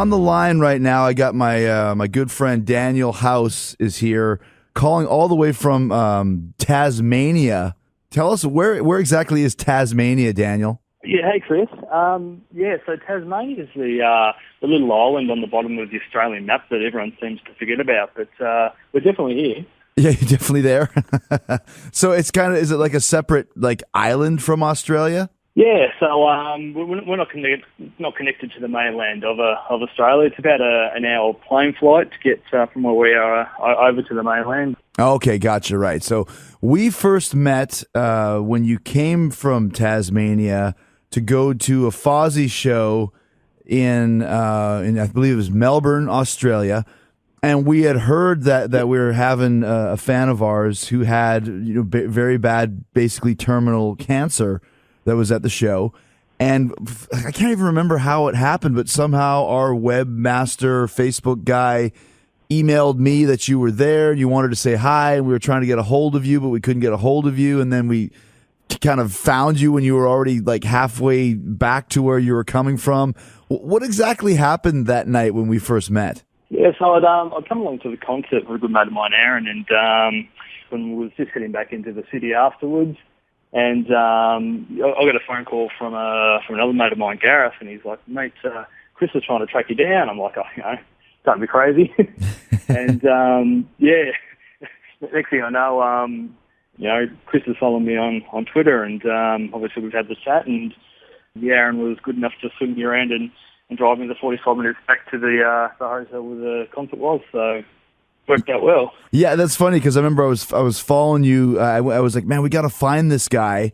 on the line right now, I got my good friend Daniel House is here, calling all the way from Tasmania. Tell us where exactly is Tasmania, Daniel? Yeah, hey Chris. So Tasmania is the little island on the bottom of the Australian map that everyone seems to forget about, but we're definitely here. Yeah, you're definitely there. So is it like a separate island from Australia? Yeah, so we're not connected to the mainland of Australia. It's about an hour plane flight to get from where we are over to the mainland. Okay, gotcha. Right. So we first met when you came from Tasmania to go to a Fozzy show in I believe it was Melbourne, Australia. And we had heard that we were having a fan of ours who had very bad, basically terminal cancer that was at the show. And I can't even remember how it happened, but somehow our webmaster Facebook guy emailed me that you were there and you wanted to say hi, and we were trying to get a hold of you, but we couldn't get a hold of you. And then we kind of found you when you were already halfway back to where you were coming from. What exactly happened that night when we first met? Yeah, so I'd come along to the concert with a good mate of mine, Aaron, and when we was just heading back into the city afterwards, and I got a phone call from another mate of mine, Gareth, and he's like, mate, Chris is trying to track you down. I'm like, don't be crazy. And next thing I know, Chris is following me on Twitter, and obviously we've had the chat, and Aaron was good enough to swing me around and drive me the 45 minutes back to the hotel where the concert was, so worked out well. Yeah, that's funny because I remember I was following you. I was like, man, we got to find this guy.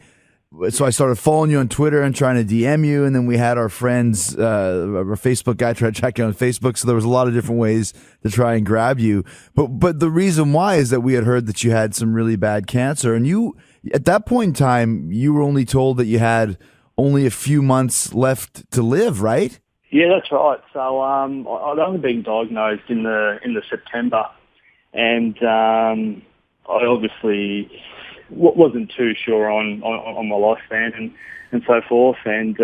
So I started following you on Twitter and trying to DM you, and then we had our friends, our Facebook guy try to check you on Facebook. So there was a lot of different ways to try and grab you. But the reason why is that we had heard that you had some really bad cancer, and you at that point in time you were only told that you had only a few months left to live, right? Yeah, that's right. So I'd only been diagnosed in the September, and I obviously wasn't too sure on my lifespan and so forth. And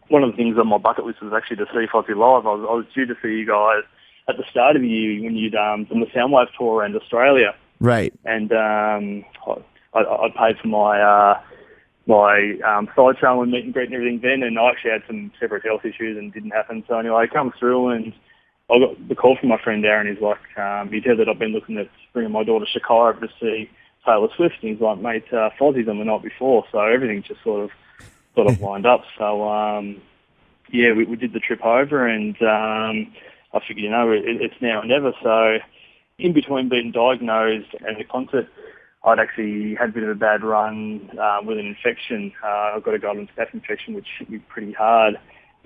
one of the things on my bucket list was actually to see Fozzy live. I was due to see you guys at the start of the year when you'd done the Soundwave tour around Australia. Right. And I paid for my side show and meet and greet and everything then, and I actually had some separate health issues and didn't happen. So anyway, I come through and I got the call from my friend Darren. He's like, he'd heard that I've been looking at bringing my daughter Shakira over to see Taylor Swift, and he's like, mate, Fozzy's on the night before, so everything just sort of lined up. So we did the trip over, and I figured, it's now or never. So in between being diagnosed and the concert, I'd actually had a bit of a bad run with an infection. I got a golden staph infection, which hit me pretty hard.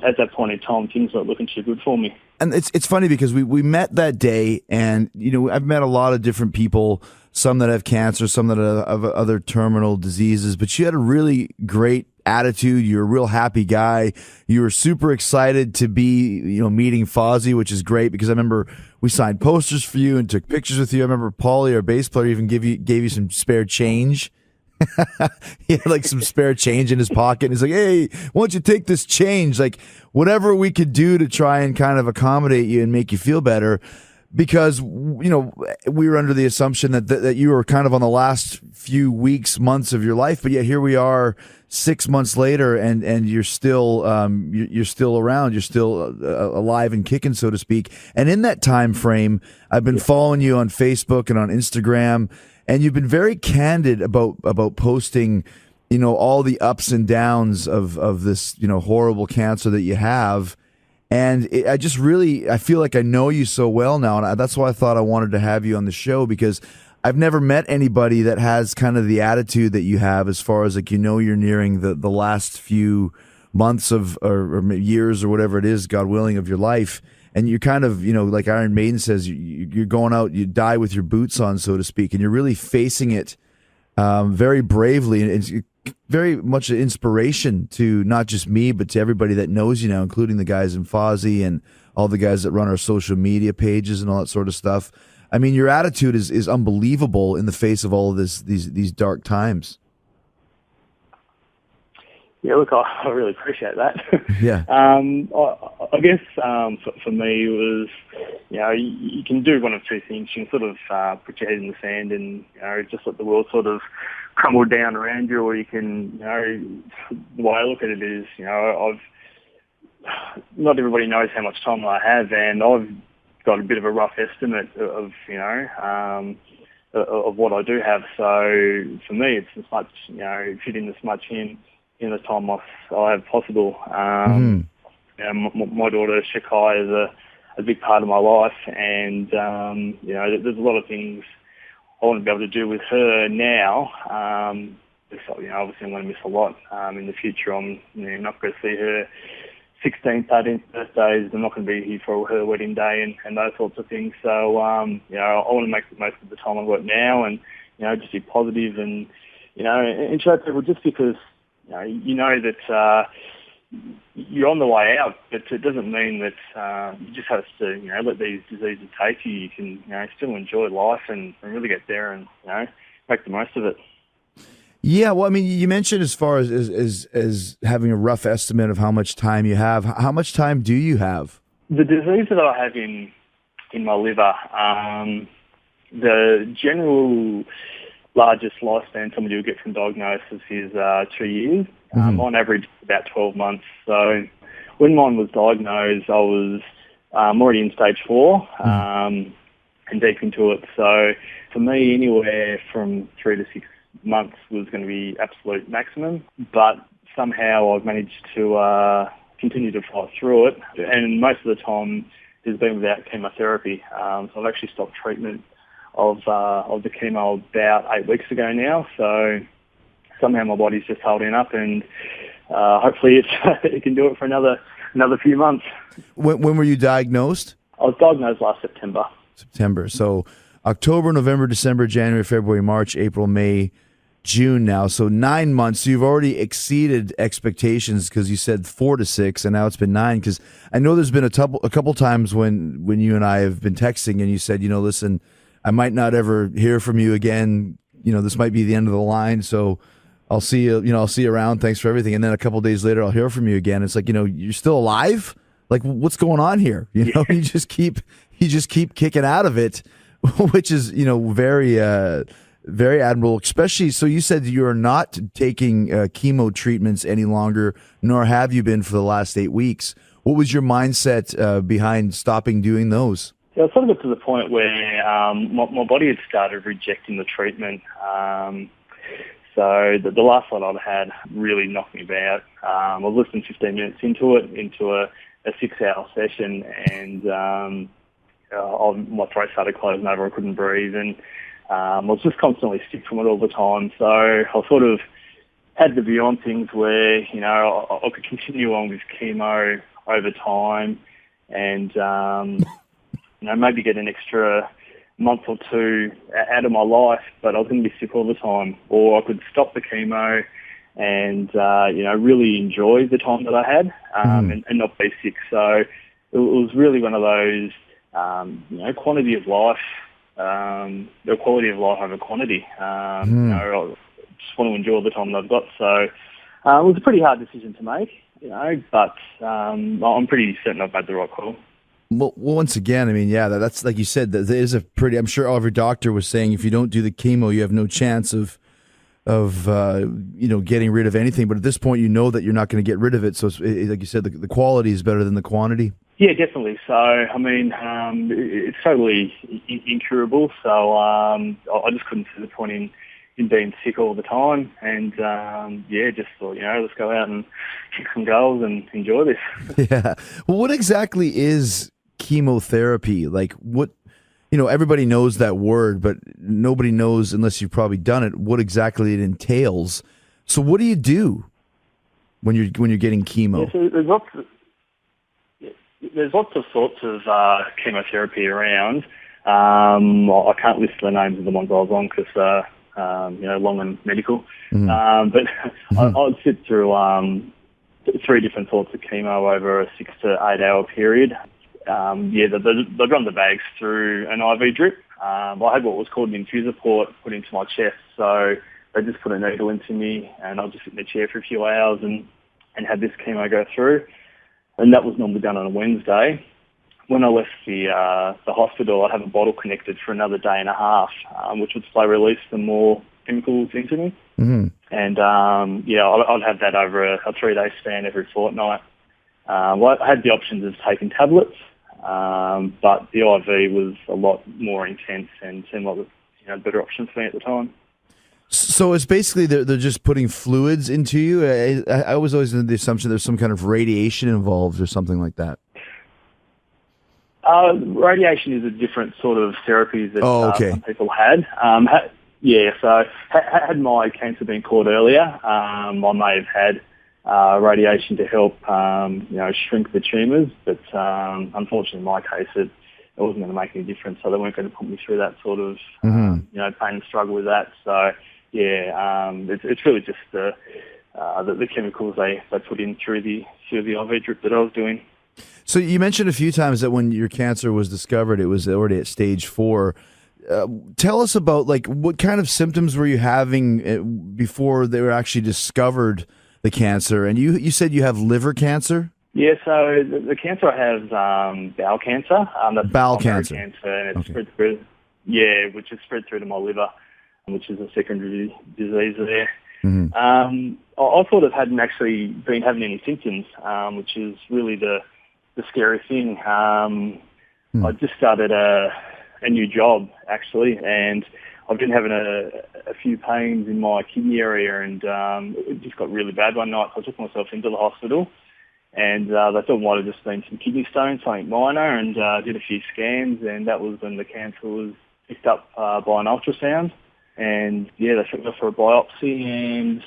At that point in time, things weren't looking too good for me. And it's funny because we met that day, and I've met a lot of different people, some that have cancer, some that have other terminal diseases, but you had a really great attitude. You're a real happy guy. You were super excited to be, meeting Fozzy, which is great because I remember we signed posters for you and took pictures with you. I remember Paulie, our bass player, even gave you some spare change. He had some spare change in his pocket, and he's like, hey, why don't you take this change? Whatever we could do to try and kind of accommodate you and make you feel better, because we were under the assumption that you were kind of on the last few weeks, months of your life, but yet here we are 6 months later, and you're still you're still around, you're still alive and kicking, so to speak. And in that time frame, I've been following you on Facebook and on Instagram, and you've been very candid about posting, all the ups and downs of this, horrible cancer that you have. And I feel like I know you so well now, and that's why I thought I wanted to have you on the show, because I've never met anybody that has kind of the attitude that you have, as far as you're nearing the last few months or years or whatever it is, God willing, of your life. And you're kind of, like Iron Maiden says, you're going out, you die with your boots on, so to speak, and you're really facing it very bravely. And it's very much an inspiration to not just me, but to everybody that knows you now, including the guys in Fozzy and all the guys that run our social media pages and all that sort of stuff. I mean, your attitude is unbelievable in the face of all of these dark times. Yeah, look, I really appreciate that. Yeah. I guess for me it was, you can do one of two things. You can sort of put your head in the sand and just let the world sort of crumble down around you, or you can, the way I look at it is, not everybody knows how much time I have, and I've got a bit of a rough estimate of what I do have. So for me, it's as much, fitting as much in the time I have possible. My daughter Shakai is a big part of my life, and there's a lot of things I want to be able to do with her now. Obviously I'm going to miss a lot in the future. I'm not going to see her 16th, 18th birthdays. I'm not going to be here for her wedding day and those sorts of things. So I want to make the most of the time I've got now, and just be positive and and show people, just because that you're on the way out, but it doesn't mean that you just have to let these diseases take you. You can still enjoy life and really get there and make the most of it. Yeah, well, I mean, you mentioned as far as having a rough estimate of how much time you have. How much time do you have? The disease that I have in my liver, the general largest lifespan somebody will get from diagnosis is 2 years. On average, about 12 months. So when mine was diagnosed, I was already in stage 4 and deep into it. So for me, anywhere from 3 to 6 months was going to be absolute maximum. But somehow I've managed to continue to fight through it. And most of the time has been without chemotherapy. So I've actually stopped treatment of the chemo about 8 weeks ago now. So somehow my body's just holding up, and hopefully it can do it for another few months. When were you diagnosed? I was diagnosed last September. September. So October, November, December, January, February, March, April, May, June now. So 9 months. So you've already exceeded expectations, because you said 4 to 6, and now it's been 9. Because I know there's been a couple times when you and I have been texting, and you said, listen, I might not ever hear from you again. This might be the end of the line. So I'll see you, I'll see you around. Thanks for everything. And then a couple days later, I'll hear from you again. It's like, you're still alive? Like, what's going on here? You just keep kicking out of it, which is, very, very admirable, especially. So you said you're not taking chemo treatments any longer, nor have you been for the last 8 weeks. What was your mindset behind stopping doing those? Yeah, I sort of got to the point where my body had started rejecting the treatment. So the last one I'd had really knocked me about. I was less than 15 minutes into a 6-hour session, and my throat started closing over. I couldn't breathe, and I was just constantly sick from it all the time. So I sort of had to be on things where, I could continue on with chemo over time and, maybe get an extra month or 2 out of my life, but I was going to be sick all the time. Or I could stop the chemo and, really enjoy the time that I had and not be sick. So it was really one of those, quantity of life, the quality of life over quantity. I just want to enjoy the time that I've got. So it was a pretty hard decision to make, but I'm pretty certain I've made the right call. Well, once again, I mean, yeah, that's like you said, that is a pretty, I'm sure every doctor was saying, if you don't do the chemo, you have no chance of getting rid of anything. But at this point, that you're not going to get rid of it. So like you said, the quality is better than the quantity. Yeah, definitely. So, I mean, it's totally incurable. So I just couldn't see the point in being sick all the time. And, just thought, let's go out and kick some goals and enjoy this. Yeah. Well, what exactly is chemotherapy? Like, what, everybody knows that word, but nobody knows, unless you've probably done it, what exactly it entails. So what do you do when you're getting chemo? Yeah, so there's lots of sorts of chemotherapy around. I can't list the names of the ones I was on because, long and medical. But I'd sit through 3 different sorts of chemo over a 6 to 8 hour period. They run the bags through an IV drip. I had what was called an infuser port put into my chest. So they just put a needle into me, and I'll just sit in the chair for a few hours and have this chemo go through. and that was normally done on a Wednesday. When I left the hospital, I'd have a bottle connected for another day and a half, which would slow release some more chemicals into me. Mm-hmm. And I'd have that over a 3-day span every fortnight. Well, I had the options of taking tablets, but the IV was a lot more intense and seemed like a better option for me at the time. So it's basically they're just putting fluids into you. I was always under the assumption there's some kind of radiation involved or something like that. Radiation is a different sort of therapy that some people had. So had my cancer been caught earlier, I may have had radiation to help shrink the tumours, but unfortunately in my case it wasn't going to make any difference, so they weren't going to put me through that sort of pain and struggle with that. So it's really just the chemicals they put in through the IV drip that I was doing. So you mentioned a few times that when your cancer was discovered, it was already at stage 4. Tell us about what kind of symptoms were you having before they were actually discovered the cancer? And you said you have liver cancer? Yeah, so the cancer I have is bowel cancer. That's bowel cancer, and it's spread through. Yeah, which is spread through to my liver, which is a secondary disease there. Mm-hmm. I sort of hadn't actually been having any symptoms, which is really the scary thing. I just started a new job actually, and I've been having a few pains in my kidney area, and it just got really bad one night. So I took myself into the hospital, and they thought it might have just been some kidney stones, something minor, and did a few scans, and that was when the cancer was picked up by an ultrasound. And they took me for a biopsy and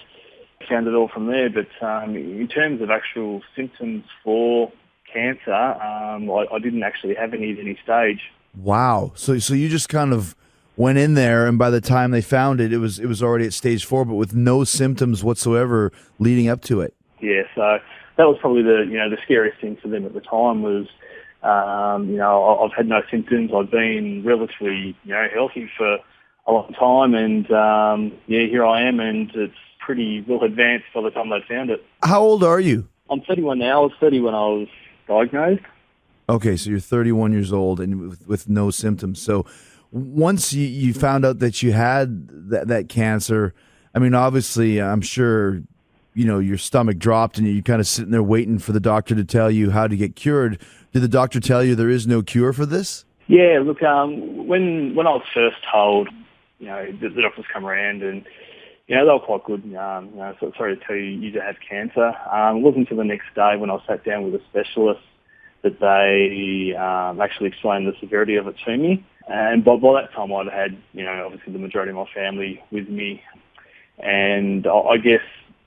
found it all from there. But in terms of actual symptoms for cancer, I didn't actually have any at any stage. Wow. So you just kind of went in there, and by the time they found it, it was already at stage 4, but with no symptoms whatsoever leading up to it. Yeah. So that was probably the scariest thing for them at the time was, I've had no symptoms. I've been relatively, healthy for a long time, and here I am, and it's pretty well advanced by the time they found it. How old are you? I'm 31 now. I was 30 when I was diagnosed. Okay, so you're 31 years old and with no symptoms. So once you found out that you had that cancer, I mean, obviously, I'm sure, your stomach dropped and you're kind of sitting there waiting for the doctor to tell you how to get cured. Did the doctor tell you there is no cure for this? Yeah, look, when I was first told, the doctors come around and, they were quite good. So sorry to tell you, you do have cancer. It wasn't until the next day when I sat down with a specialist that they actually explained the severity of it to me. And by that time I'd had, obviously the majority of my family with me. And I guess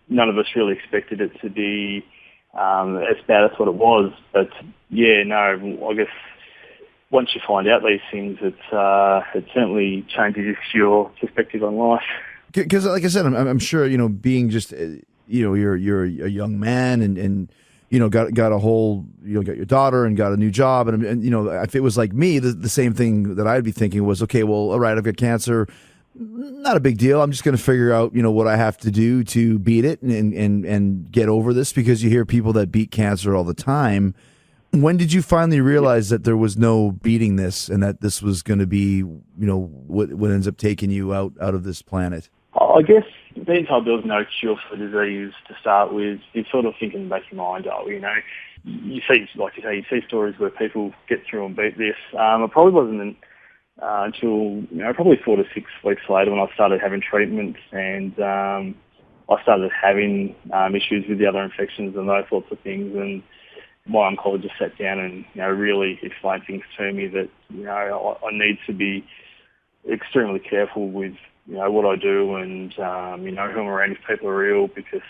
none of us really expected it to be as bad as what it was. But, I guess once you find out these things, it certainly changes your perspective on life. Because, like I said, I'm sure, being just, you're a young man and got a whole, got your daughter and got a new job. And if it was like me, the same thing that I'd be thinking was, okay, well, all right, I've got cancer. Not a big deal. I'm just going to figure out, what I have to do to beat it and get over this, because you hear people that beat cancer all the time. When did you finally realize that there was no beating this and that this was going to be, what ends up taking you out of this planet? I guess being told there was no cure for the disease to start with, you're sort of thinking back in your mind, you see, like you say, you see stories where people get through and beat this. It probably wasn't until, probably 4 to 6 weeks later when I started having treatments and I started having issues with the other infections and those sorts of things. And my oncologist sat down and, really explained things to me that, I need to be extremely careful with, what I do and, who I'm around if people are ill, because,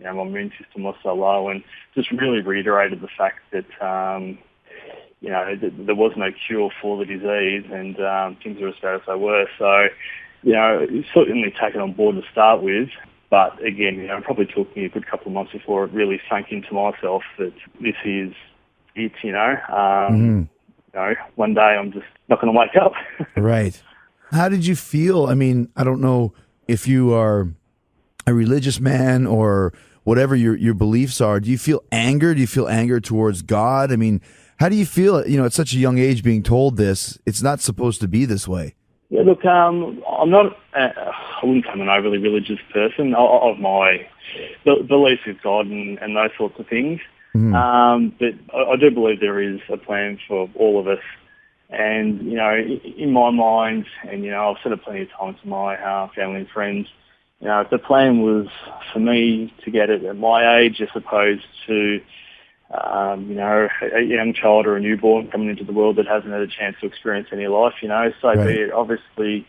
my immune system was so low, and just really reiterated the fact that, there was no cure for the disease and things were as bad as they were. So, certainly taken on board to start with. But again, it probably took me a good couple of months before it really sank into myself that this is it, one day I'm just not going to wake up. Right. How did you feel? I mean, I don't know if you are a religious man or whatever your beliefs are. Do you feel anger? Do you feel anger towards God? I mean, how do you feel, at such a young age being told this? It's not supposed to be this way. Yeah, look, I'm not, I wouldn't say I'm an overly religious person of my beliefs with God and those sorts of things. But I do believe there is a plan for all of us. And, in my mind, and, I've said it plenty of times to my family and friends, if the plan was for me to get it at my age as opposed to, a young child or a newborn coming into the world that hasn't had a chance to experience any life, so Right. be it. Obviously,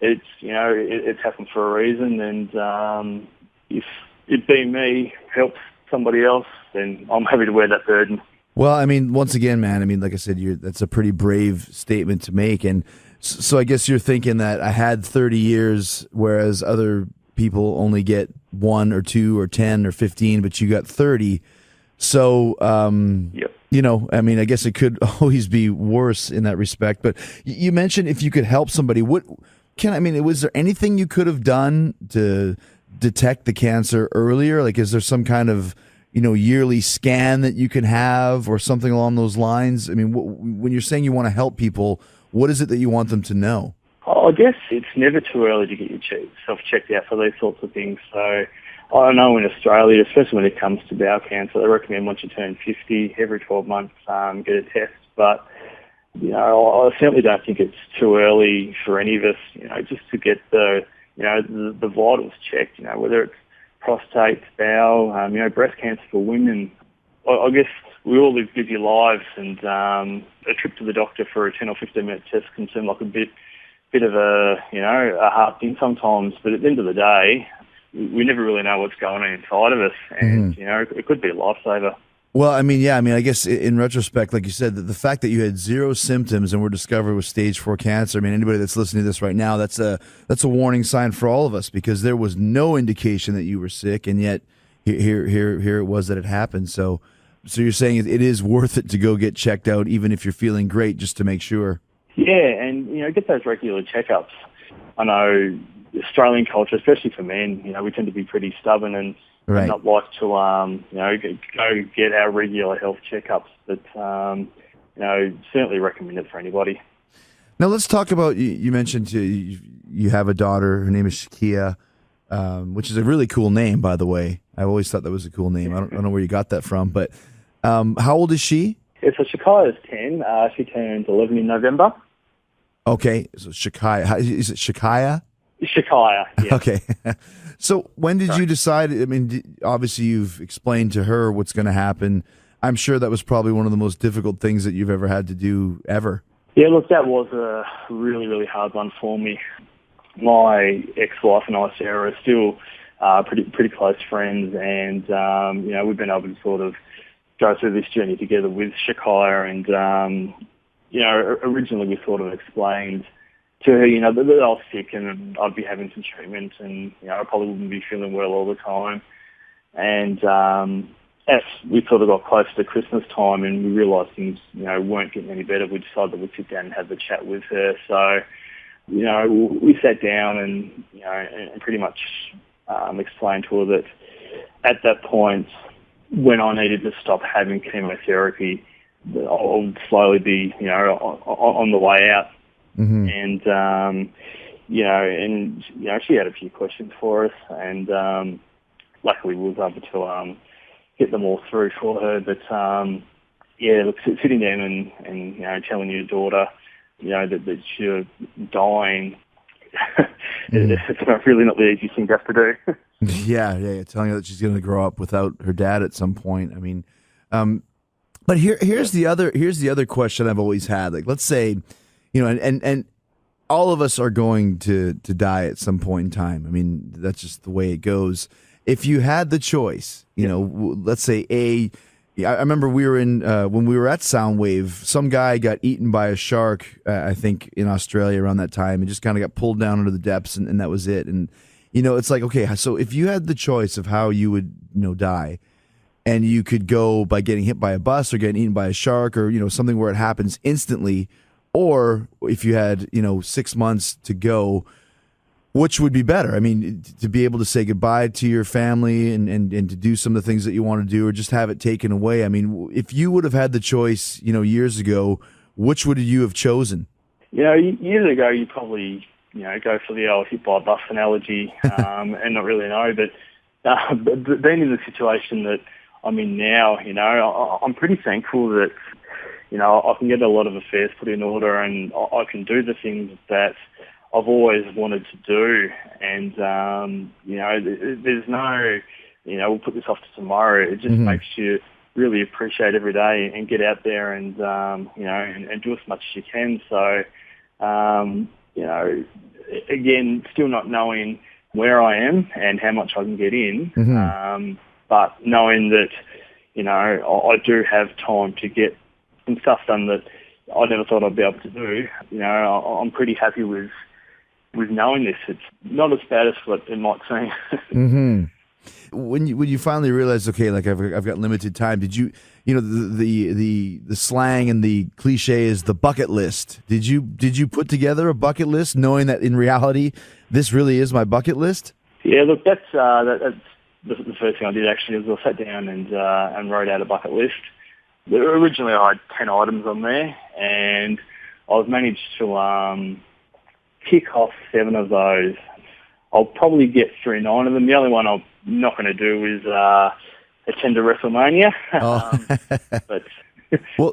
it's, it's happened for a reason. And if it being me helps somebody else, then I'm happy to wear that burden. Well, I mean, once again, man, I mean, like I said, that's a pretty brave statement to make. And so I guess you're thinking that I had 30 years, whereas other people only get 1 or 2 or 10 or 15, but you got 30. So, Yep. I mean, I guess it could always be worse in that respect. But you mentioned if you could help somebody, was there anything you could have done to detect the cancer earlier? Like, is there some kind of yearly scan that you can have or something along those lines? I mean, when you're saying you want to help people, what is it that you want them to know? I guess it's never too early to get yourself checked out for these sorts of things. So I know in Australia, especially when it comes to bowel cancer, they recommend once you turn 50, every 12 months, get a test. But, I certainly don't think it's too early for any of us, just to get the vitals checked, whether it's prostate, bowel, breast cancer for women. I guess we all live busy lives, and a trip to the doctor for a 10 or 15-minute test can seem like a bit of a hard thing sometimes. But at the end of the day, we never really know what's going on inside of us, and it could be a lifesaver. Well, I guess in retrospect, like you said, the fact that you had 0 symptoms and were discovered with stage 4 cancer, I mean, anybody that's listening to this right now, that's a warning sign for all of us, because there was no indication that you were sick, and yet here it was that it happened. So you're saying it is worth it to go get checked out, even if you're feeling great, just to make sure. Yeah, and get those regular checkups. I know Australian culture, especially for men, we tend to be pretty stubborn and right. not like to, go get our regular health checkups. But, certainly recommend it for anybody. Now let's talk about, you mentioned you have a daughter, her name is Shakia, which is a really cool name, by the way. I always thought that was a cool name. I don't know where you got that from, but how old is she? Yeah, so Shakia is 10. She turns 11 in November. Okay, so Shakia, is it Shakia? Shakia, yeah. Okay. So when did you decide, I mean, obviously you've explained to her what's going to happen. I'm sure that was probably one of the most difficult things that you've ever had to do ever. Yeah, look, that was a really, really hard one for me. My ex-wife and I, Sarah, are still pretty close friends, and, we've been able to sort of go through this journey together with Shakia, and, originally we sort of explained to her, that I was sick and I'd be having some treatment, and, I probably wouldn't be feeling well all the time. And as we sort of got close to Christmas time and we realised things, weren't getting any better, we decided that we'd sit down and have the chat with her. So, we sat down and, and pretty much explained to her that at that point, when I needed to stop having chemotherapy, I would slowly be, on the way out. Mm-hmm. And, she had a few questions for us, and luckily we was able to get them all through for her. But, look, sitting down and telling your daughter, that you're dying, it's really not the easiest thing to have to do. Yeah, telling her that she's going to grow up without her dad at some point. I mean, but here's the other question I've always had. Like, let's say, and all of us are going to die at some point in time. I mean, that's just the way it goes. If you had the choice, let's say I remember we were in when we were at Soundwave, some guy got eaten by a shark, I think in Australia around that time, and just kind of got pulled down into the depths, and that was it. And it's like, okay, so if you had the choice of how you would die, and you could go by getting hit by a bus or getting eaten by a shark, or something where it happens instantly, or if you had 6 months to go, Which would be better? I mean, to be able to say goodbye to your family and to do some of the things that you want to do, or just have it taken away. I mean, if you would have had the choice, years ago, which would you have chosen? Years ago, you probably, go for the old hit by a bus analogy, and not really know. But being in the situation that I'm in now, I'm pretty thankful that, I can get a lot of affairs put in order, and I can do the things that I've always wanted to do. And, there's no, we'll put this off to tomorrow. It just makes you really appreciate every day and get out there and, and do as much as you can. So, again, still not knowing where I am and how much I can get in, but knowing that, I do have time to get some stuff done that I never thought I'd be able to do. I'm pretty happy with knowing this. It's not as bad as what it might seem. When you finally realized, okay, like I've got limited time, did you, the slang and the cliche is the bucket list. Did you put together a bucket list, knowing that in reality this really is my bucket list? Yeah, look, that's the first thing I did actually. Was I sat down and wrote out a bucket list. Originally, I had 10 items on there, and I've managed to tick off 7 of those. I'll probably get through 9 of them. The only one I'm not going to do is attend to WrestleMania. But well,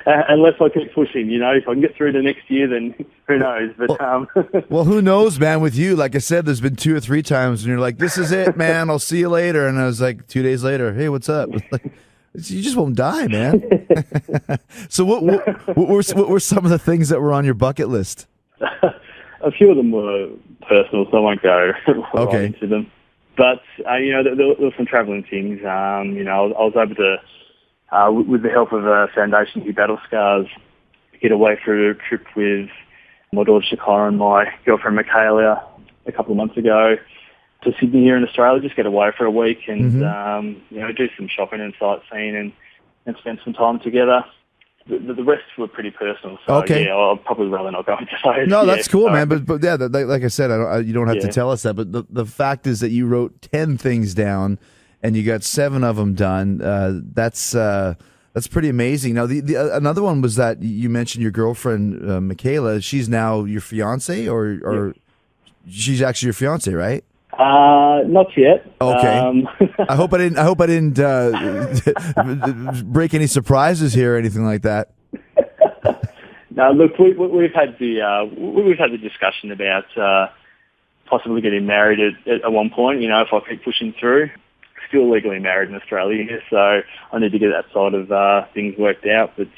unless I keep pushing, if I can get through to next year, then who knows? But well, who knows, man? With you, like I said, there's been 2 or 3 times when you're like, "This is it, man. I'll see you later," and I was like, 2 days later, "Hey, what's up?" Like, you just won't die, man. So what were some of the things that were on your bucket list? A few of them were personal, so I won't go right into them. But, there were some travelling things. I was able to, with the help of a foundation who battle scars, get away for a trip with my daughter Shakira and my girlfriend Michaela a couple of months ago to Sydney here in Australia, just get away for a week and, do some shopping and sightseeing and spend some time together. The rest were pretty personal, so I'll probably rather not go into those. No, that's cool, man. But yeah, like I said, you don't have to tell us that. But the fact is that you wrote 10 things down, and you got 7 of them done. That's pretty amazing. Now, another one was that you mentioned your girlfriend Michaela. She's now your fiance, or she's actually your fiance, right? Not yet. Okay. I hope I didn't break any surprises here or anything like that. No, look, we've had the discussion about possibly getting married at one point. If I keep pushing through, still legally married in Australia, so I need to get that side of things worked out. But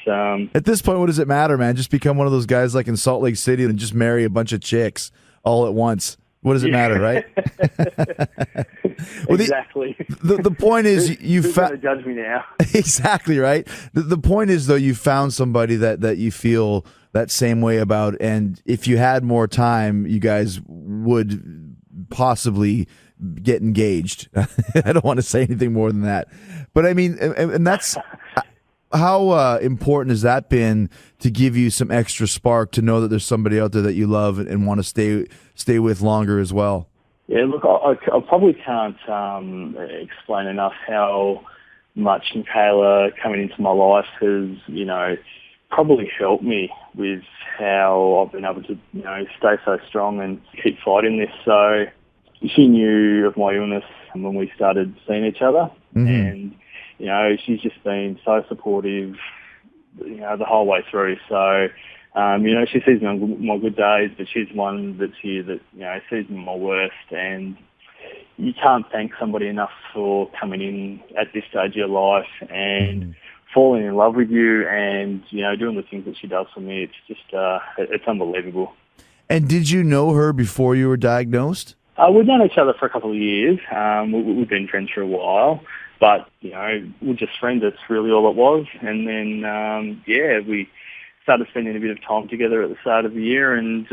at this point, what does it matter, man? Just become one of those guys like in Salt Lake City and just marry a bunch of chicks all at once. What does it matter, right? Well, exactly. The point is Who's going to judge me now? Exactly, right? The point is, though, you found somebody that you feel that same way about, and if you had more time, you guys would possibly get engaged. I don't want to say anything more than that. But I mean, and that's... How important has that been to give you some extra spark to know that there's somebody out there that you love and want to stay with longer as well? Yeah, look, I probably can't explain enough how much Michaela coming into my life has, probably helped me with how I've been able to, stay so strong and keep fighting this. So she knew of my illness when we started seeing each other, and she's just been so supportive, the whole way through. So, she sees me on my good days, but she's one that's here that, sees me on my worst. And you can't thank somebody enough for coming in at this stage of your life and falling in love with you and, doing the things that she does for me. It's just, it's unbelievable. And did you know her before you were diagnosed? We've known each other for a couple of years. We've been friends for a while. But, we're just friends. That's really all it was. And then, we started spending a bit of time together at the start of the year. And,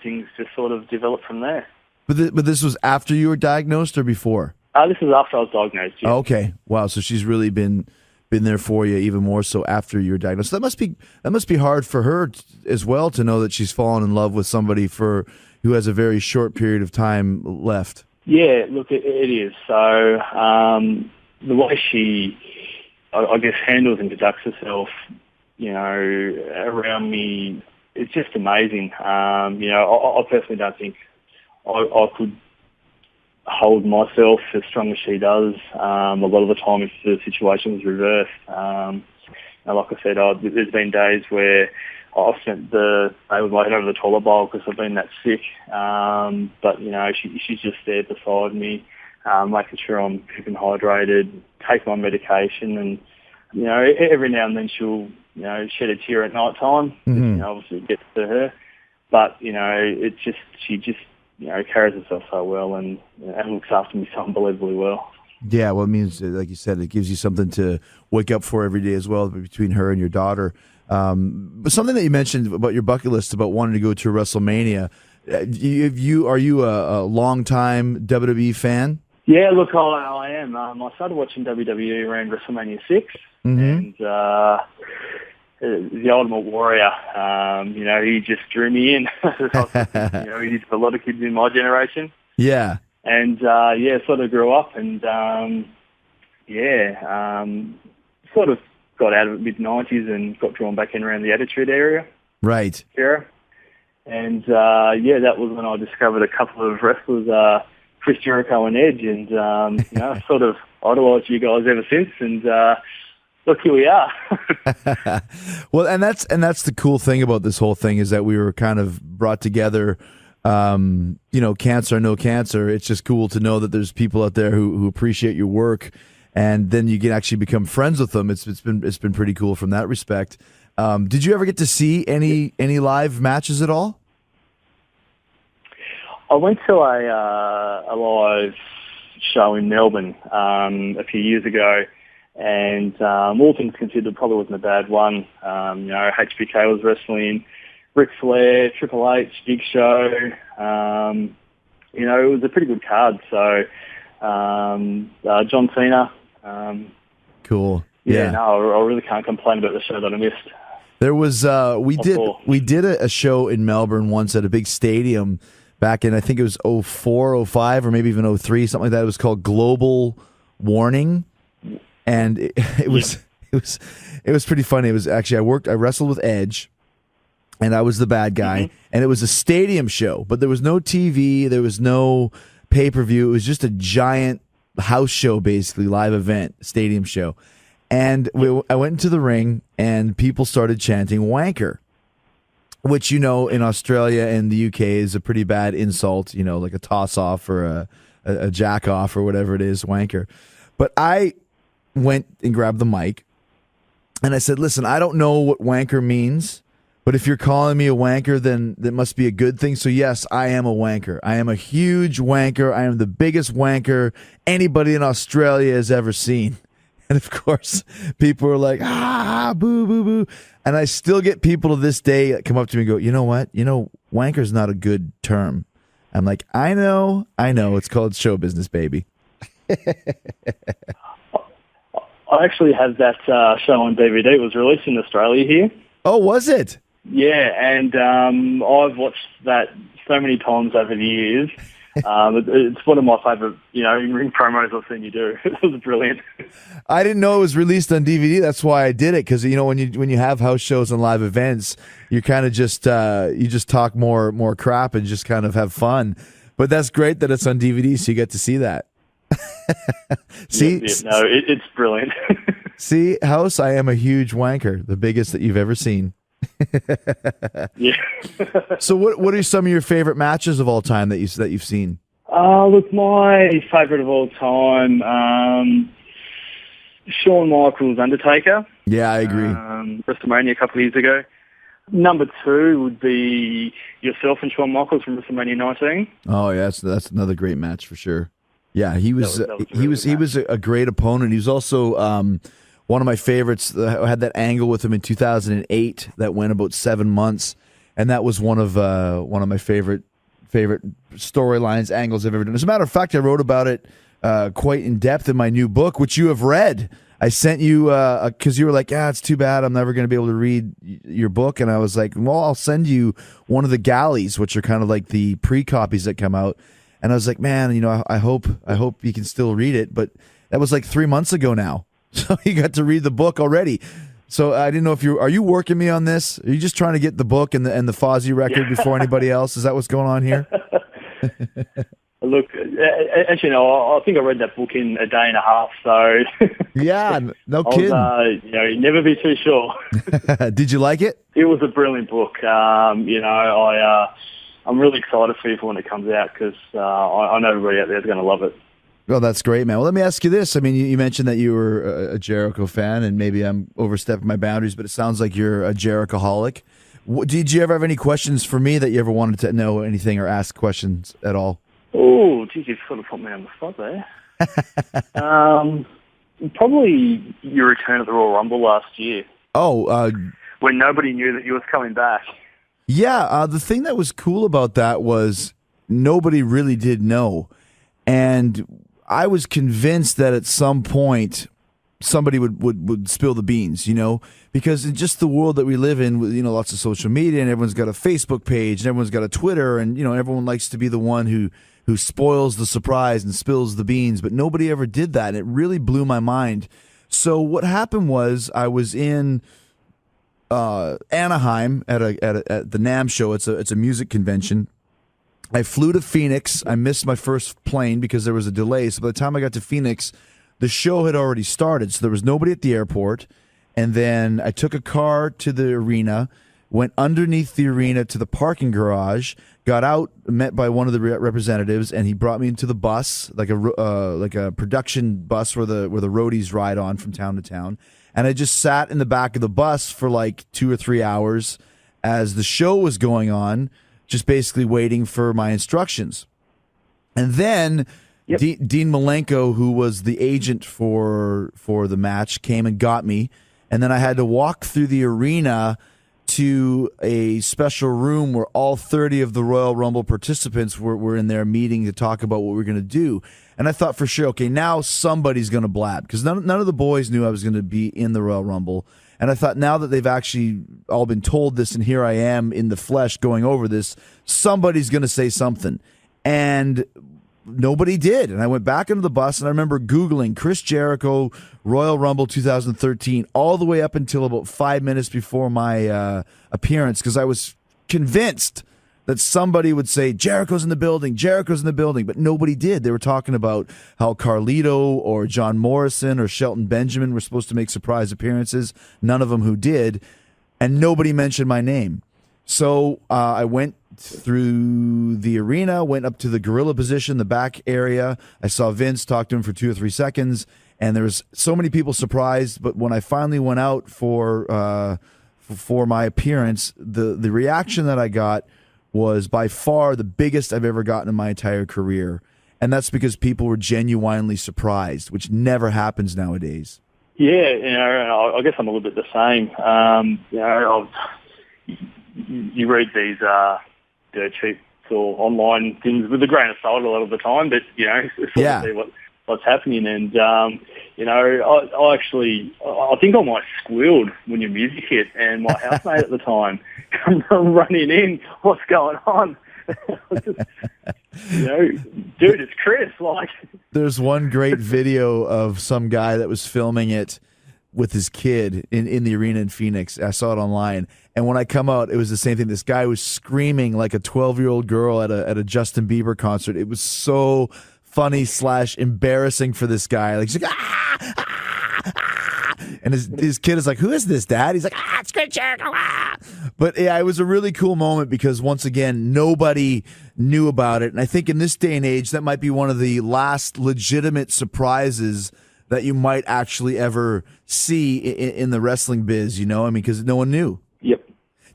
things just sort of developed from there. But this was after you were diagnosed or before? This was after I was diagnosed, yeah. Okay. Wow. So she's really been there for you even more so after you were diagnosed. That must be hard for her as well to know that she's fallen in love with somebody for, who has a very short period of time left. Yeah, look, it is. So the way she, I guess, handles and conducts herself, around me, it's just amazing. I personally don't think I could hold myself as strong as she does. A lot of the time, if the situation was reversed. Like I said, there's been days where I've spent the day with my head over the toilet bowl because I've been that sick. But she's just there beside me, making sure I'm keeping hydrated, take my medication, and every now and then she'll shed a tear at night time. Mm-hmm. Obviously it gets to her, but she just carries herself so well and looks after me so unbelievably well. Yeah, well, it means, like you said, it gives you something to wake up for every day as well between her and your daughter. But something that you mentioned about your bucket list about wanting to go to WrestleMania, are you a long-time WWE fan? Yeah, look, I am. I started watching WWE around WrestleMania 6, and the Ultimate Warrior, he just drew me in. He's a lot of kids in my generation. Yeah. And, sort of grew up and, sort of got out of the mid-90s and got drawn back in around the Attitude area. Right. Era. And, that was when I discovered a couple of wrestlers, Chris Jericho and Edge, and, sort of idolized you guys ever since, and, look, here we are. Well, and that's the cool thing about this whole thing is that we were kind of brought together, cancer, no cancer. It's just cool to know that there's people out there who appreciate your work, and then you can actually become friends with them. It's been pretty cool from that respect. Did you ever get to see any live matches at all? I went to a live show in Melbourne a few years ago, and all things considered, probably wasn't a bad one. HBK was wrestling, Ric Flair, Triple H, Big Show. It was a pretty good card. So John Cena. Cool. Yeah. No, I really can't complain about the show that I missed. There was we did a show in Melbourne once at a big stadium back in, I think it was 04, 05, or maybe even 03, something like that. It was called Global Warning, and it was pretty funny. It was actually I wrestled with Edge, and I was the bad guy, and it was a stadium show, but there was no TV, there was no pay-per-view. It was just a giant house show, basically live event, stadium show. And I went into the ring, and people started chanting "wanker," which, in Australia and the UK is a pretty bad insult, like a toss-off or a jack-off or whatever it is, wanker. But I went and grabbed the mic, and I said, listen, I don't know what wanker means, but if you're calling me a wanker, then that must be a good thing. So yes, I am a wanker. I am a huge wanker. I am the biggest wanker anybody in Australia has ever seen. And of course, people are like, boo, boo, boo. And I still get people to this day that come up to me and go, you know what? Wanker's not a good term. I'm like, I know. It's called show business, baby. I actually have that show on DVD. It was released in Australia here. Oh, was it? Yeah, and I've watched that so many times over the years. It's one of my favourite, ring promos I've seen you do. It was brilliant. I didn't know it was released on DVD. That's why I did it, because when you have house shows and live events, you kind of just you just talk more crap and just kind of have fun. But that's great that it's on DVD, so you get to see that. See, it's brilliant. See, House, I am a huge wanker, the biggest that you've ever seen. Yeah. So what are some of your favorite matches of all time that you've seen? Look, my favourite of all time, Shawn Michaels' Undertaker. Yeah, I agree. WrestleMania a couple of years ago. Number 2 would be yourself and Shawn Michaels from WrestleMania 19. Oh, yeah, that's another great match for sure. Yeah, he was he was a great opponent. He was also one of my favorites. I had that angle with him in 2008 that went about 7 months, and that was one of my favorite storylines, angles I've ever done. As a matter of fact, I wrote about it quite in depth in my new book, which you have read. I sent you because you were like, it's too bad I'm never going to be able to read your book, and I was like, well, I'll send you one of the galleys, which are kind of like the pre-copies that come out. And I was like, man, I hope you can still read it, but that was like 3 months ago now, so you got to read the book already. So I didn't know if are you working me on this? Are you just trying to get the book and the Fozzy record before anybody else? Is that what's going on here? Look, actually, no, I think I read that book in a day and a half, so... Yeah, no kidding. Never be too sure. Did you like it? It was a brilliant book. I'm really excited for people when it comes out because I know everybody out there is going to love it. Well, that's great, man. Well, let me ask you this. I mean, you mentioned that you were a Jericho fan, and maybe I'm overstepping my boundaries, but it sounds like you're a Jerichoholic. Did you ever have any questions for me that you ever wanted to know anything or ask questions at all? Oh, geez, you've sort of put me on the spot there. Probably your return at the Royal Rumble last year. Oh. When nobody knew that you was coming back. Yeah, the thing that was cool about that was nobody really did know. And I was convinced that at some point somebody would spill the beans, because in just the world that we live in, with lots of social media, and everyone's got a Facebook page, and everyone's got a Twitter, and everyone likes to be the one who spoils the surprise and spills the beans, but nobody ever did that, and it really blew my mind. So what happened was I was in Anaheim at the NAMM show. It's a music convention. I flew to Phoenix. I missed my first plane because there was a delay. So by the time I got to Phoenix, the show had already started. So there was nobody at the airport. And then I took a car to the arena, went underneath the arena to the parking garage, got out, met by one of the representatives, and he brought me into the bus, like a production bus where the roadies ride on from town to town. And I just sat in the back of the bus for like 2 or 3 hours as the show was going on, just basically waiting for my instructions. And then Dean Malenko, who was the agent for the match, came and got me. And then I had to walk through the arena to a special room where all 30 of the Royal Rumble participants were in there meeting to talk about what we were going to do. And I thought for sure, okay, now somebody's going to blab, because none of the boys knew I was going to be in the Royal Rumble. And I thought now that they've actually all been told this, and here I am in the flesh going over this, somebody's going to say something. And nobody did. And I went back into the bus, and I remember Googling Chris Jericho Royal Rumble 2013 all the way up until about 5 minutes before my appearance, because I was convinced that somebody would say, Jericho's in the building, but nobody did. They were talking about how Carlito or John Morrison or Shelton Benjamin were supposed to make surprise appearances, none of them who did, and nobody mentioned my name. So I went through the arena, went up to the gorilla position, the back area. I saw Vince, talked to him for 2 or 3 seconds, and there was so many people surprised. But when I finally went out for my appearance, the reaction that I got was by far the biggest I've ever gotten in my entire career. And that's because people were genuinely surprised, which never happens nowadays. Yeah, I guess I'm a little bit the same. You read these dirt sheets or online things with a grain of salt a lot of the time, but see what's happening. And I think I might squealed when your music hit, and my housemate at the time come running in. What's going on? Dude, it's Chris. There's one great video of some guy that was filming it with his kid in the arena in Phoenix. I saw it online. And when I come out, it was the same thing. This guy was screaming like a 12-year-old girl at a Justin Bieber concert. It was so funny / embarrassing for this guy. Like, he's like, ah, ah, ah. And his kid is like, who is this, Dad? He's like, it's Chris Jericho. Ah. But yeah, it was a really cool moment because once again, nobody knew about it. And I think in this day and age, that might be one of the last legitimate surprises that you might actually ever see in the wrestling biz, because no one knew. Yep.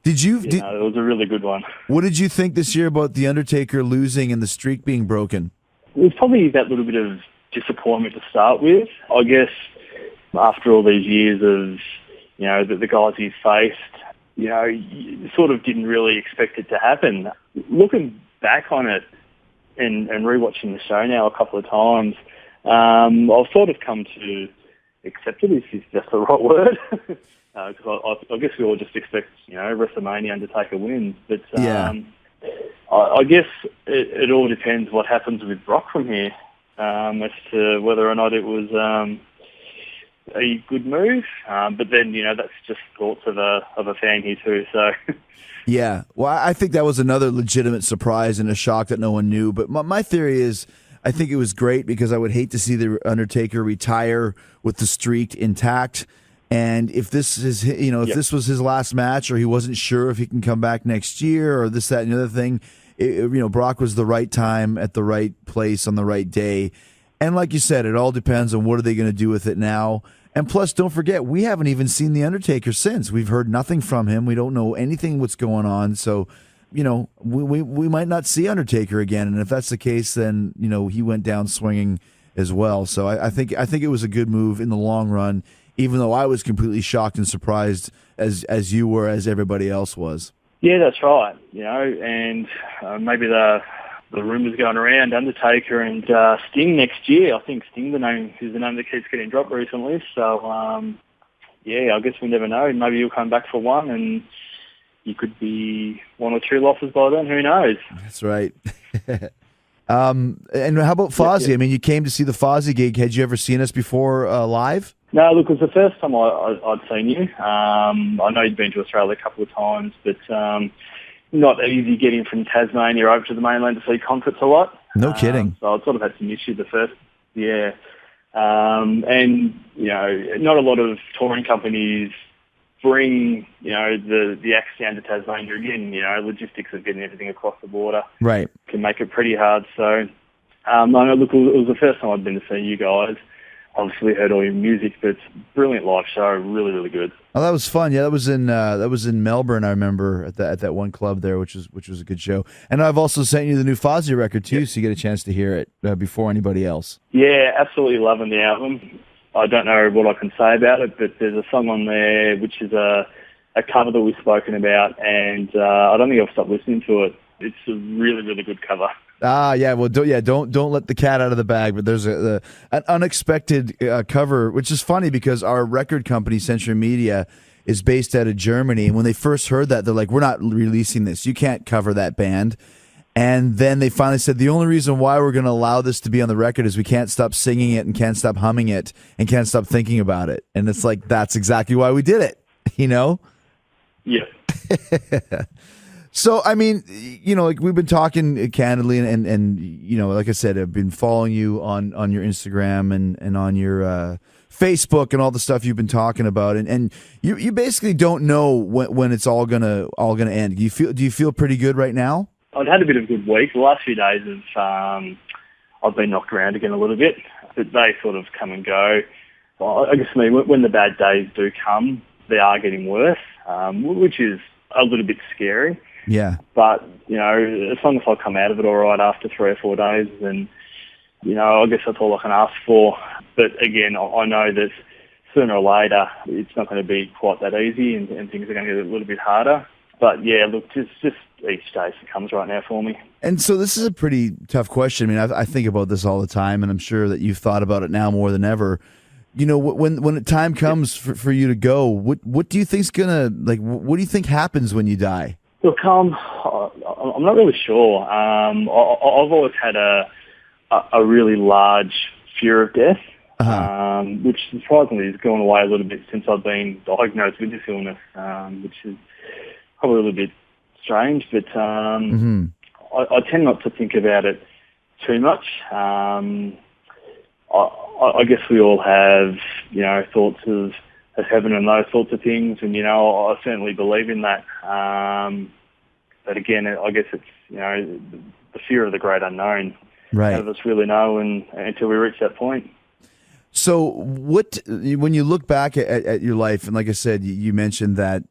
It was a really good one. What did you think this year about the Undertaker losing and the streak being broken? It was probably that little bit of disappointment to start with. I guess after all these years of, the guys he's faced, you sort of didn't really expect it to happen. Looking back on it and rewatching the show now a couple of times, I've sort of come to accepted is just the right word. Because I guess we all just expect, WrestleMania Undertaker wins. But I guess it all depends what happens with Brock from here, as to whether or not it was a good move. But then, that's just thoughts of a fan here too. So. Yeah, well, I think that was another legitimate surprise and a shock that no one knew. But my theory is, I think it was great because I would hate to see the Undertaker retire with the streak intact. And if this is, if this was his last match, or he wasn't sure if he can come back next year, or this, that, and the other thing, Brock was the right time at the right place on the right day. And like you said, it all depends on what are they going to do with it now. And plus, don't forget, we haven't even seen the Undertaker since. We've heard nothing from him. We don't know anything what's going on. So, we might not see Undertaker again. And if that's the case, then he went down swinging as well. So I think it was a good move in the long run, even though I was completely shocked and surprised as you were, as everybody else was. Yeah, that's right. And maybe the rumours going around Undertaker and Sting next year. I think Sting is the name that keeps getting dropped recently. So I guess we never know. Maybe you'll come back for one, and you could be one or two losses by then. Who knows? That's right. And how about Fozzy? Yeah. I mean, you came to see the Fozzy gig. Had you ever seen us before live? No, look, it was the first time I'd seen you. I know you'd been to Australia a couple of times, but not easy getting from Tasmania over to the mainland to see concerts a lot. No kidding. So I sort of had some issues the first, yeah. And, not a lot of touring companies bring, the acts down to Tasmania again. Logistics of getting everything across the border Right. can make it pretty hard. So, look, it was the first time I'd been to see you guys. Obviously heard all your music, but it's a brilliant live show, really, really good. Oh, that was fun. Yeah, that was in Melbourne. I remember at that one club there, which was a good show. And I've also sent you the new Fozzy record too, so you get a chance to hear it before anybody else. Yeah, absolutely loving the album. I don't know what I can say about it, but there's a song on there which is a cover that we've spoken about, and I don't think I've stopped listening to it. It's a really, really good cover. Yeah. Well, don't let the cat out of the bag. But there's an unexpected cover, which is funny because our record company, Century Media, is based out of Germany. And when they first heard that, they're like, "We're not releasing this. You can't cover that band." And then they finally said, "The only reason why we're going to allow this to be on the record is we can't stop singing it and can't stop humming it and can't stop thinking about it." And it's like, that's exactly why we did it. Yeah. So, I mean, like we've been talking candidly and like I said, I've been following you on your Instagram and on your Facebook and all the stuff you've been talking about. And you basically don't know when it's all gonna end. Do you feel pretty good right now? I've had a bit of a good week. The last few days I've been knocked around again a little bit, but they sort of come and go. Well, I guess when the bad days do come, they are getting worse, which is a little bit scary. Yeah. But, as long as I come out of it all right after 3 or 4 days, then, I guess that's all I can ask for. But again, I know that sooner or later it's not going to be quite that easy and things are going to get a little bit harder. But yeah, look, just each day it comes right now for me. And so this is a pretty tough question. I mean, I think about this all the time, and I'm sure that you've thought about it now more than ever. When the time comes for you to go, what do you think's gonna what do you think happens when you die? Look, I'm not really sure. I've always had a really large fear of death, which surprisingly has gone away a little bit since I've been diagnosed with this illness, which is probably a little bit strange. But I tend not to think about it too much. I guess we all have, thoughts of heaven and those sorts of things, and I certainly believe in that. But again, I guess it's the fear of the great unknown. Right. None of us really know until we reach that point. So, when you look back at your life, and like I said, you mentioned that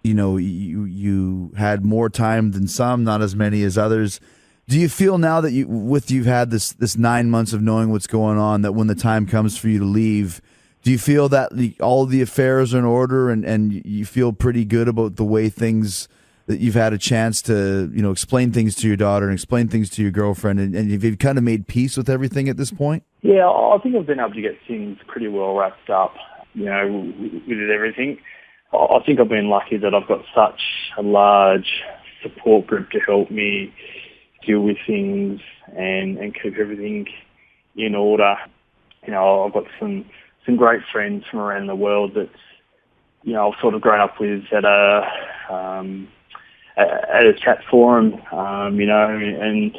you had more time than some, not as many as others. Do you feel now that you've had this 9 months of knowing what's going on, that when the time comes for you to leave, do you feel that all the affairs are in order and you feel pretty good about the way things, that you've had a chance to, explain things to your daughter and explain things to your girlfriend, and you've kind of made peace with everything at this point? Yeah, I think I've been able to get things pretty well wrapped up, with everything. I think I've been lucky that I've got such a large support group to help me deal with things and keep everything in order. I've got some great friends from around the world that, I've sort of grown up with at a chat forum, and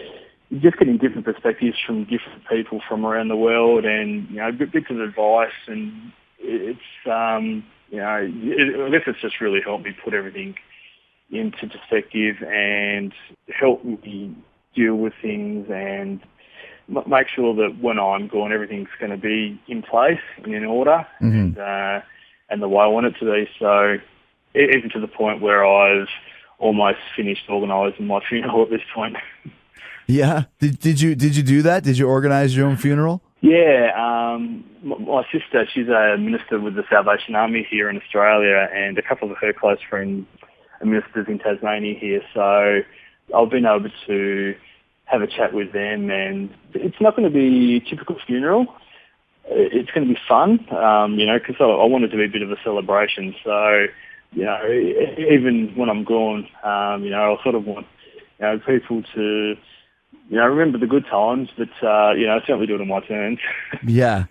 just getting different perspectives from different people from around the world and, bits of advice. And it's, I guess it's just really helped me put everything into perspective and help me deal with things and make sure that when I'm gone, everything's going to be in place and in order and the way I want it to be. So even to the point where I've almost finished organising my funeral at this point. Yeah. Did you do that? Did you organise your own funeral? Yeah. My sister, she's a minister with the Salvation Army here in Australia, and a couple of her close friends are ministers in Tasmania here. So I've been able to have a chat with them, and it's not going to be a typical funeral. It's going to be fun, because I want it to be a bit of a celebration. So, even when I'm gone, I sort of want, people to, remember the good times, but, certainly do it on my terms. Yeah.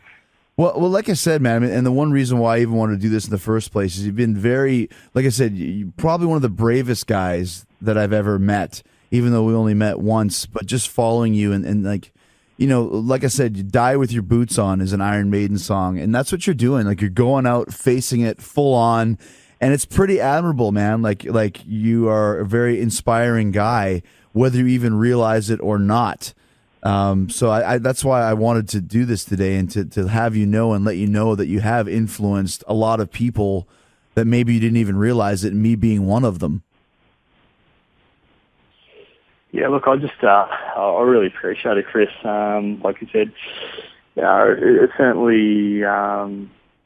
Well, like I said, man, and the one reason why I even wanted to do this in the first place is you've been very, like I said, you're probably one of the bravest guys that I've ever met, even though we only met once, but just following you and like, like I said, you Die With Your Boots On is an Iron Maiden song, and that's what you're doing. Like, you're going out, facing it full on, and it's pretty admirable, man. Like you are a very inspiring guy, whether you even realize it or not. So I that's why I wanted to do this today and to have you know and let you know that you have influenced a lot of people that maybe you didn't even realize it, and me being one of them. Yeah, look, I really appreciate it, Chris. Like you said, it's certainly, I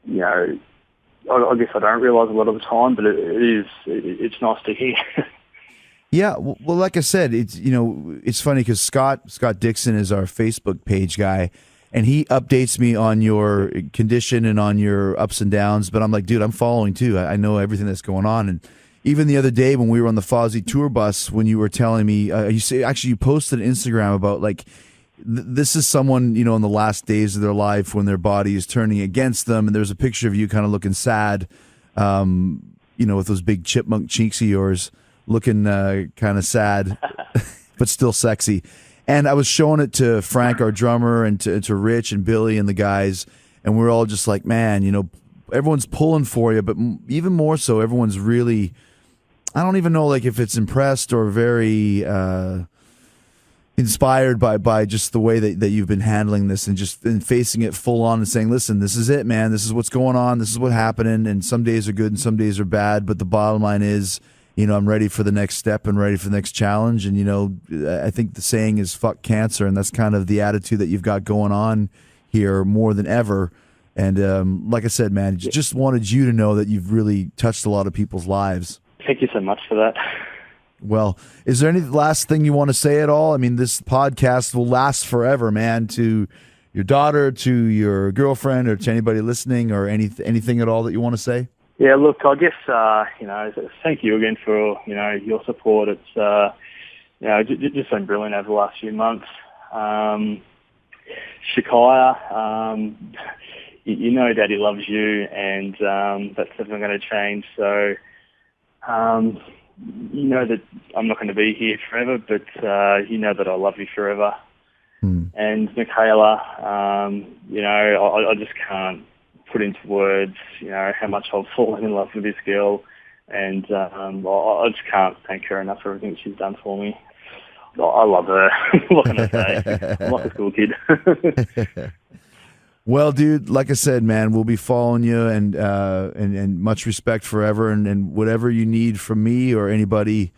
guess I don't realise a lot of the time, but it's nice to hear. Yeah, well, like I said, it's funny because Scott Dixon is our Facebook page guy, and he updates me on your condition and on your ups and downs. But I'm like, dude, I'm following too. I know everything that's going on. And even the other day when we were on the Fozzy tour bus, when you were telling me, you posted an Instagram about like this is someone in the last days of their life when their body is turning against them, and there's a picture of you kind of looking sad, with those big chipmunk cheeks of yours, looking kind of sad, but still sexy. And I was showing it to Frank, our drummer, and to Rich and Billy and the guys, and we're all just like, man, everyone's pulling for you, but even more so, everyone's really, I don't even know like if it's impressed or very inspired by just the way that you've been handling this and just been facing it full on and saying, listen, this is it, man. This is what's going on. This is what's happening. And some days are good and some days are bad. But the bottom line is, I'm ready for the next step and ready for the next challenge. And, I think the saying is fuck cancer. And that's kind of the attitude that you've got going on here more than ever. And like I said, man, just wanted you to know that you've really touched a lot of people's lives. Thank you so much for that. Well, is there any last thing you want to say at all? I mean, this podcast will last forever, man, to your daughter, to your girlfriend, or to anybody listening, or anything at all that you want to say? Yeah, look, I guess, thank you again for, your support. It's, just been brilliant over the last few months. Shakaya, Daddy loves you, and that's never going to change. So, that I'm not going to be here forever, but that I love you forever. And Michaela, I just can't put into words, how much I've fallen in love with this girl, and I just can't thank her enough for everything she's done for me. I love her. What can I say? I'm like a school kid. Well, dude, like I said, man, we'll be following you, and much respect forever, and whatever you need from me or anybody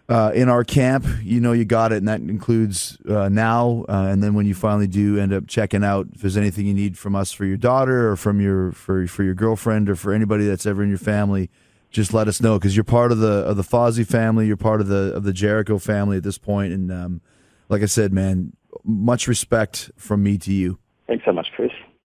in our camp, you got it, and that includes now, and then when you finally do end up checking out, if there's anything you need from us for your daughter or from for your girlfriend or for anybody that's ever in your family, just let us know, because you're part of the Fozzy family, you're part of the Jericho family at this point, and like I said, man, much respect from me to you. Thanks so much, Chris.